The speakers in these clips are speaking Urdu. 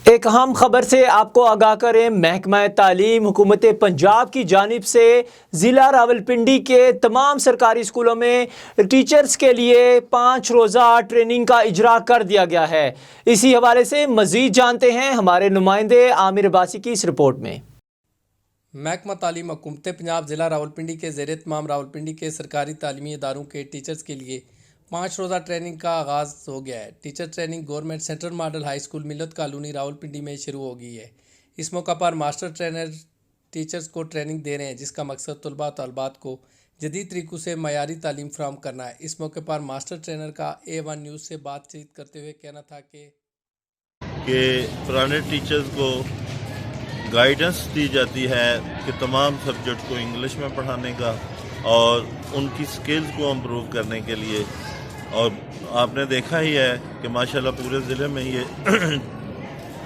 ایک اہم خبر سے آپ کو آگاہ کریں۔ محکمہ تعلیم حکومت پنجاب کی جانب سے ضلع راولپنڈی کے تمام سرکاری اسکولوں میں ٹیچرز کے لیے 5 روزہ ٹریننگ کا اجرا کر دیا گیا ہے۔ اسی حوالے سے مزید جانتے ہیں ہمارے نمائندے عامر عباسی کی اس رپورٹ میں۔ محکمہ تعلیم حکومت پنجاب ضلع راولپنڈی کے زیر اہتمام راولپنڈی کے سرکاری تعلیمی اداروں کے ٹیچرز کے لیے 5 روزہ ٹریننگ کا آغاز ہو گیا ہے۔ Teacher training government central model high school ملت کالونی راولپنڈی میں شروع ہو گئی ہے۔ اس موقع پر ماسٹر ٹرینر ٹیچرز کو ٹریننگ دے رہے ہیں، جس کا مقصد طلباء طالبات کو جدید طریقوں سے معیاری تعلیم فراہم کرنا ہے۔ اس موقع پر ماسٹر ٹرینر کا A1 نیوز سے بات چیت کرتے ہوئے کہنا تھا کہ پرانے ٹیچرز کو گائیڈنس دی جاتی ہے کہ تمام سبجیکٹ کو انگلش میں پڑھانے کا اور ان کی سکلز کو امپروو کرنے کے لیے، اور آپ نے دیکھا ہی ہے کہ ماشاءاللہ پورے ضلع میں یہ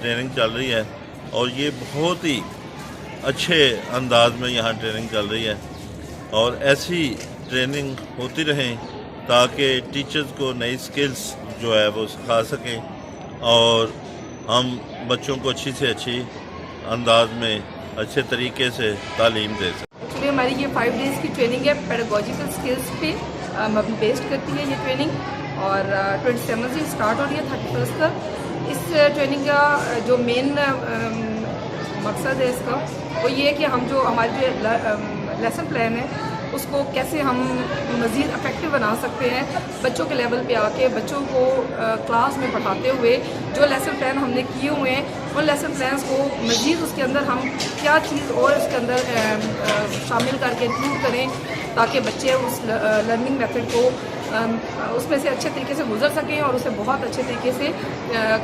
ٹریننگ چل رہی ہے اور یہ بہت ہی اچھے انداز میں یہاں ٹریننگ چل رہی ہے، اور ایسی ٹریننگ ہوتی رہیں تاکہ ٹیچرز کو نئی سکلز جو ہے وہ سکھا سکیں اور ہم بچوں کو اچھی سے اچھی انداز میں اچھے طریقے سے تعلیم دے سکیں۔ ایکچولی ہماری یہ 5 ڈیز کی ٹریننگ ہے، پیڈاگوجیکل سکلز پہ بیسڈ کرتی ہے یہ ٹریننگ، اور 27 سے اسٹارٹ ہو رہی ہے 31 تک۔ اس ٹریننگ کا جو مین مقصد ہے اس کا وہ یہ ہے کہ ہم جو ہماری جو لیسن پلان ہے اس کو کیسے ہم مزید افیکٹو بنا سکتے ہیں، بچوں کے لیول پہ آ کے بچوں کو کلاس میں پڑھاتے ہوئے جو لیسن پلان ہم نے کیے ہوئے ہیں ان لیسن پلانس کو مزید اس کے اندر ہم کیا چیز اور اس کے اندر شامل کر کے انکلوڈ کریں تاکہ بچے اس لرننگ میتھڈ کو اس میں سے اچھے طریقے سے گزر سکیں اور اسے بہت اچھے طریقے سے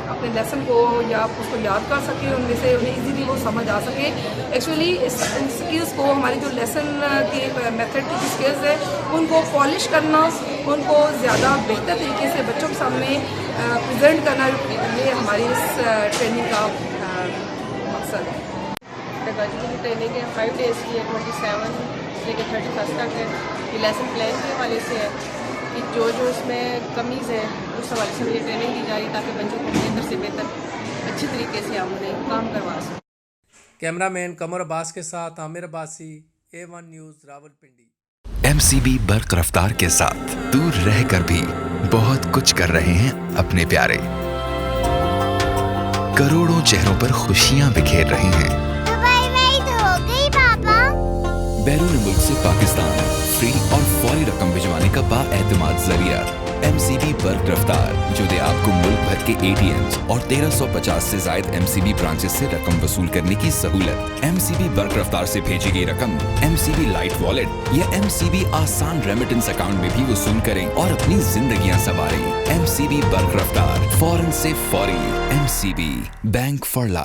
اپنے لیسن کو یا اس کو یاد کر سکیں، ان میں سے انہیں ایزیلی وہ سمجھ آ سکے۔ ایکچولی ان اسکلز کو ہماری جو لیسن کی میتھڈ کی اسکلز ہے ان کو پالش کرنا، ان کو زیادہ بہتر طریقے سے بچوں کے سامنے پریزنٹ کرنا، یہ ہماری اس ٹریننگ کا مقصد ہے۔ پیڈاگوجیکل ٹریننگ ہے 5 ڈیز کی ہے، 27 سے لے کے 31 تک ہے۔ یہ لیسن پلان کے حوالے سے ہے کہ جو اس میں کمیز ہے اس حوالے سے یہ ٹریننگ دی جا رہی ہے تاکہ بچوں کو بہتر سے بہتر اچھی طریقے سے ہم انہیں کام کروا سکیں۔ کیمرہ مین قمر عباس کے ساتھ Amir Abbasi, A1 news Rawalpindi. MCB برق رفتار کے ساتھ دور رہ کر بھی بہت کچھ کر رہے ہیں اپنے پیارے، کروڑوں چہروں پر خوشیاں بکھیر رہے ہیں۔ بیرون ملک سے پاکستان فری اور فوری رقم بھجوانے کا بااعتماد ذریعہ MCB برق رفتار، جو دے آپ کو ملک بھر کے ATMs اور 1350 سے زائد MCB برانچز سے رقم وصول کرنے کی سہولت۔ MCB برق رفتار سے بھیجی گئی رقم MCB لائٹ والیٹ یا MCB آسان ریمیٹنس اکاؤنٹ میں بھی وصول کریں اور اپنی زندگیاں سنواریں۔ MCB برق رفتار، فوراً سے فوری۔ MCB bank for life.